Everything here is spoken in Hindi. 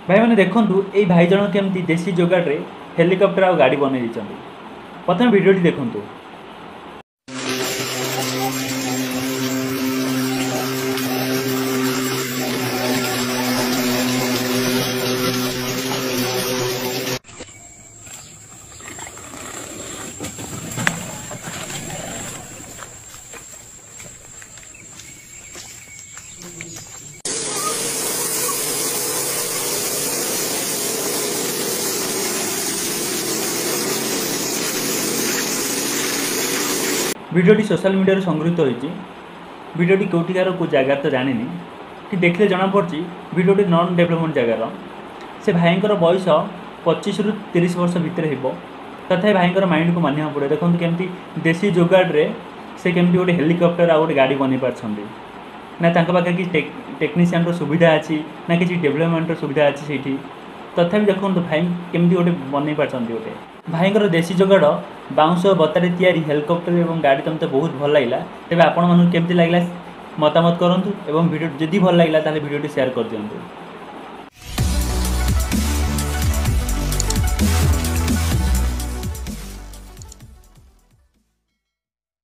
भाई मैंने देखूँ ये भाई जन केमती देसी जोगाड़ हेलिकप्टर आ गाड़ी बनई प्रथम भिडियोटी देखूँ। भिडियोटी सोशल मीडिया संगृहीत होती। भिडियोटी कौटिकार को जगार तो जानी कि देखले जमापड़ी भिडियोटी नन डेभलपमेंट जगार से भाईंर बयस 25 ରୁ 30 वर्ष भितर हो तथा भाईंर माइंड को मानिया पड़े। देखो केमती देसी जोगाड़े से केमती गोटे हेलिकप्टर आ गोटे गाड़ी बन पार्टी ना पाखे कि टेक्नीशियन सुविधा अच्छी ना कि डेभलपमेंट सुविधा अच्छी से तथा देखो भाई केमती गोटे बन पार्टी गोटे भाईंर देसी जोगाड़ बाउंश बतारे तैयारी हेलिकप्टर और गाड़ी तुमको बहुत भल लगा। तेज आपण मानू केमती लगला मतामत करूँ और भिडियो जदि भल लगा भिडियो शेयर कर दिंतु।